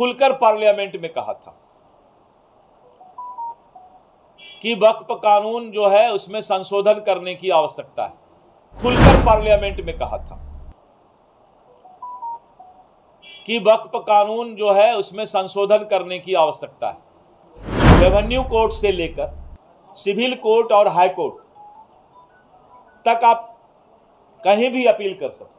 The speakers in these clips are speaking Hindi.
खुलकर पार्लियामेंट में कहा था कि वक्फ कानून जो है उसमें संशोधन करने की आवश्यकता है। खुलकर पार्लियामेंट में कहा था कि वक्फ कानून जो है उसमें संशोधन करने की आवश्यकता है। रेवेन्यू कोर्ट से लेकर सिविल कोर्ट और हाई कोर्ट तक आप कहीं भी अपील कर सकते हैं।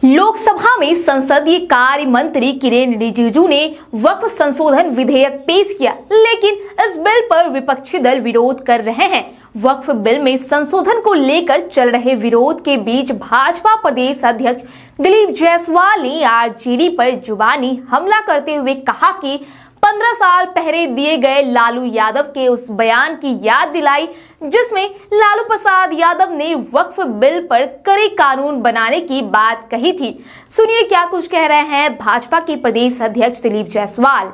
लोकसभा में संसदीय कार्य मंत्री किरेन रिजिजू ने वक्फ संशोधन विधेयक पेश किया, लेकिन इस बिल पर विपक्षी दल विरोध कर रहे हैं। वक्फ बिल में संशोधन को लेकर चल रहे विरोध के बीच भाजपा प्रदेश अध्यक्ष दिलीप जायसवाल ने आरजेडी पर जुबानी हमला करते हुए कहा कि 15 साल पहले दिए गए लालू यादव के उस बयान की याद दिलाई जिसमें लालू प्रसाद यादव ने वक्फ बिल पर कड़े कानून बनाने की बात कही थी। सुनिए क्या कुछ कह रहे हैं भाजपा के प्रदेश अध्यक्ष दिलीप जायसवाल।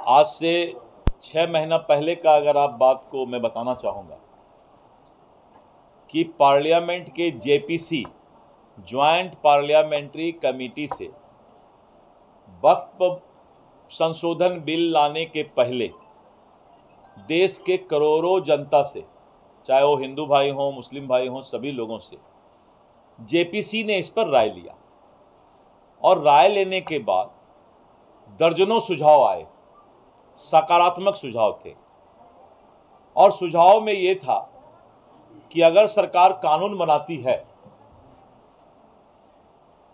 आज से 6 महीना पहले का अगर आप बात को मैं बताना चाहूँगा कि पार्लियामेंट के जेपीसी ज्वाइंट पार्लियामेंट्री कमेटी से वक्फ संशोधन बिल लाने के पहले देश के करोड़ों जनता से, चाहे वो हिंदू भाई हों मुस्लिम भाई हों, सभी लोगों से जेपीसी ने इस पर राय लिया और राय लेने के बाद दर्जनों सुझाव आए, सकारात्मक सुझाव थे और सुझाव में ये था कि अगर सरकार कानून बनाती है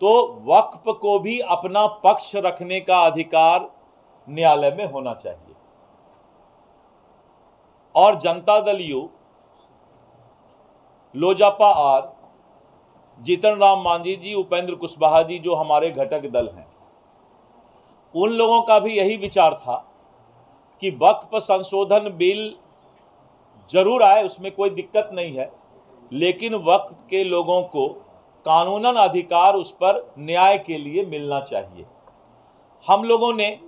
तो वक्फ को भी अपना पक्ष रखने का अधिकार न्यायालय में होना चाहिए। और जनता दल यू, लोजपा आर, जीतन राम मांझी जी, उपेंद्र कुशवाहा जी जो हमारे घटक दल हैं, उन लोगों का भी यही विचार था कि वक्फ संशोधन बिल जरूर आए, उसमें कोई दिक्कत नहीं है, लेकिन वक्फ के लोगों को कानूनन अधिकार उस पर न्याय के लिए मिलना चाहिए। हम लोगों ने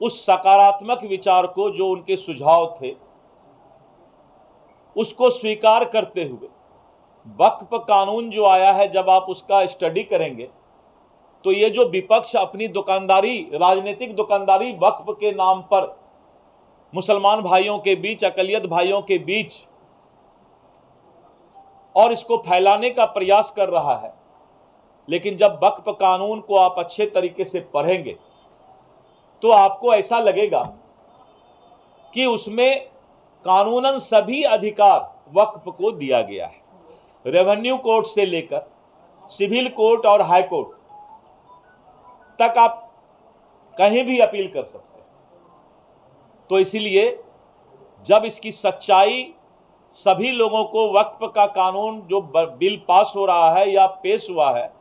उस सकारात्मक विचार को, जो उनके सुझाव थे, उसको स्वीकार करते हुए वक्फ कानून जो आया है, जब आप उसका स्टडी करेंगे तो ये जो विपक्ष अपनी दुकानदारी, राजनीतिक दुकानदारी वक्फ के नाम पर मुसलमान भाइयों के बीच, अकलियत भाइयों के बीच और इसको फैलाने का प्रयास कर रहा है, लेकिन जब वक्फ कानून को आप अच्छे तरीके से पढ़ेंगे तो आपको ऐसा लगेगा कि उसमें कानूनन सभी अधिकार वक्फ को दिया गया है। रेवेन्यू कोर्ट से लेकर सिविल कोर्ट और हाई कोर्ट तक आप कहीं भी अपील कर सकते हैं। तो इसीलिए जब इसकी सच्चाई सभी लोगों को, वक्फ का कानून जो बिल पास हो रहा है या पेश हुआ है,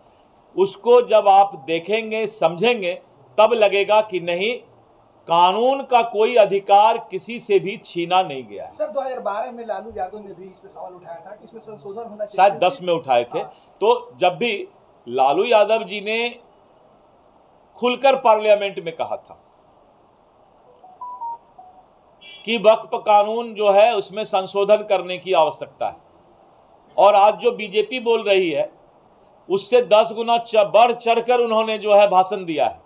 उसको जब आप देखेंगे, समझेंगे, तब लगेगा कि नहीं, कानून का कोई अधिकार किसी से भी छीना नहीं गया है। सर 2012 में लालू यादव ने भी इस पे सवाल उठाया था कि इसमें संशोधन होना चाहिए, शायद 10 में उठाए थे। तो जब भी लालू यादव जी ने खुलकर पार्लियामेंट में कहा था कि वक्फ कानून जो है उसमें संशोधन करने की आवश्यकता है, और आज जो बीजेपी बोल रही है उससे 10 गुना बढ़ चढ़कर उन्होंने जो है भाषण दिया है।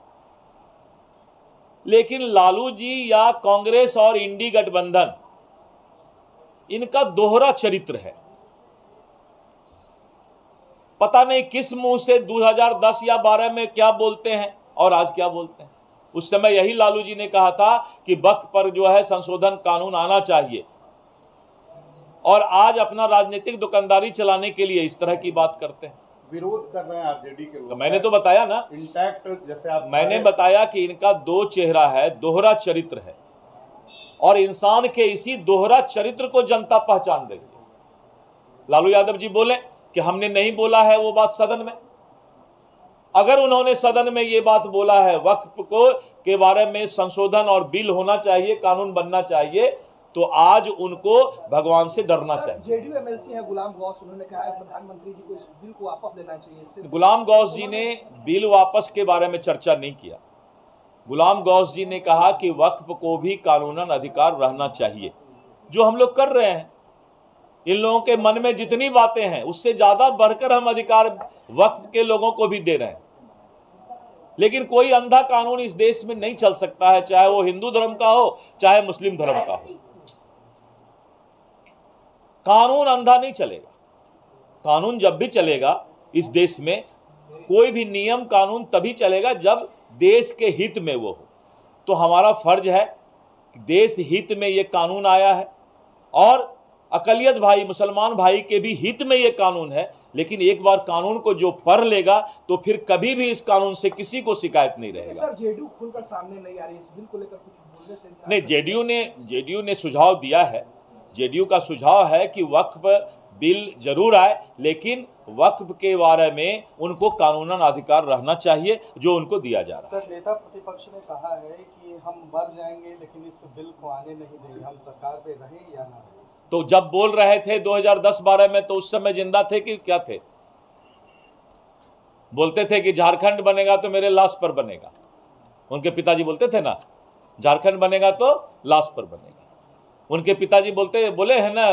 लेकिन लालू जी या कांग्रेस और इंडी गठबंधन, इनका दोहरा चरित्र है। पता नहीं किस मुंह से 2010 या 12 में क्या बोलते हैं और आज क्या बोलते हैं। उस समय यही लालू जी ने कहा था कि वक्फ पर जो है संशोधन कानून आना चाहिए, और आज अपना राजनीतिक दुकानदारी चलाने के लिए इस तरह की बात करते हैं। विरोध कर रहे हैं आरजेडी के लोग। मैंने तो बताया ना, इंटैक्ट, जैसे आप मैंने बताया कि इनका दो चेहरा है, दोहरा चरित्र है, और इंसान के इसी दोहरा चरित्र को जनता पहचान रही है। लालू यादव जी बोले कि हमने नहीं बोला है वो बात सदन में। अगर उन्होंने सदन में ये बात बोला है वक्फ को के बारे में संशोधन और बिल होना चाहिए, कानून बनना चाहिए, तो आज उनको भगवान से डरना चाहिए। जेडीयू एमएलसी है गुलाम गौस, उन्होंने कहा है प्रधानमंत्री जी को इस बिल को वापस लेना चाहिए। गुलाम गौस जी ने बिल वापस के बारे में चर्चा नहीं किया। गुलाम गौस जी ने कहा कि वक्फ को भी कानूनन अधिकार रहना चाहिए, जो हम लोग कर रहे हैं। इन लोगों के मन में जितनी बातें हैं उससे ज्यादा बढ़कर हम अधिकार वक्फ के लोगों को भी दे रहे हैं। लेकिन कोई अंधा कानून इस देश में नहीं चल सकता है, चाहे वो हिंदू धर्म का हो चाहे मुस्लिम धर्म का हो। कानून अंधा नहीं चलेगा। कानून जब भी चलेगा इस देश में, कोई भी नियम कानून तभी चलेगा जब देश के हित में वो हो। तो हमारा फर्ज है कि देश हित में ये कानून आया है और अकलियत भाई मुसलमान भाई के भी हित में ये कानून है। लेकिन एक बार कानून को जो पढ़ लेगा तो फिर कभी भी इस कानून से किसी को शिकायत नहीं रहेगा। सर, जेडीयू खुलकर सामने नहीं आ रही है इस बिल को लेकर, कुछ बोलने से नहीं, जेडीयू ने सुझाव दिया है। जेडीयू का सुझाव है कि वक्फ बिल जरूर आए, लेकिन वक्फ के बारे में उनको कानूनन अधिकार रहना चाहिए जो उनको दिया जा रहा है। सर, नेता प्रतिपक्ष ने कहा है कि हम मर जाएंगे लेकिन इस बिल को आने नहीं देंगे, हम सरकार पे रहें या ना रहें। तो जब बोल रहे थे 2010-12 में, तो उस समय जिंदा थे कि क्या थे? बोलते थे कि झारखंड बनेगा तो मेरे लाश पर बनेगा। उनके पिताजी बोलते थे ना, झारखंड बनेगा तो लाश पर बनेगा। उनके पिताजी बोले हैं ना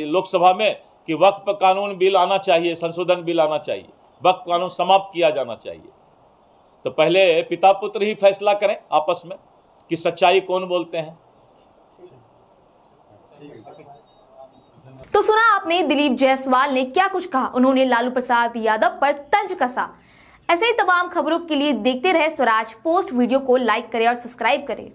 लोकसभा में कि वक्फ कानून बिल आना चाहिए, संशोधन बिल आना चाहिए, वक्फ कानून समाप्त किया जाना चाहिए। तो पहले पिता पुत्र ही फैसला करें आपस में कि सच्चाई कौन बोलते हैं। तो सुना आपने दिलीप जायसवाल ने क्या कुछ कहा। उन्होंने लालू प्रसाद यादव पर तंज कसा। ऐसे ही तमाम खबरों के लिए देखते रहे स्वराज पोस्ट। वीडियो को लाइक करें और सब्सक्राइब करें।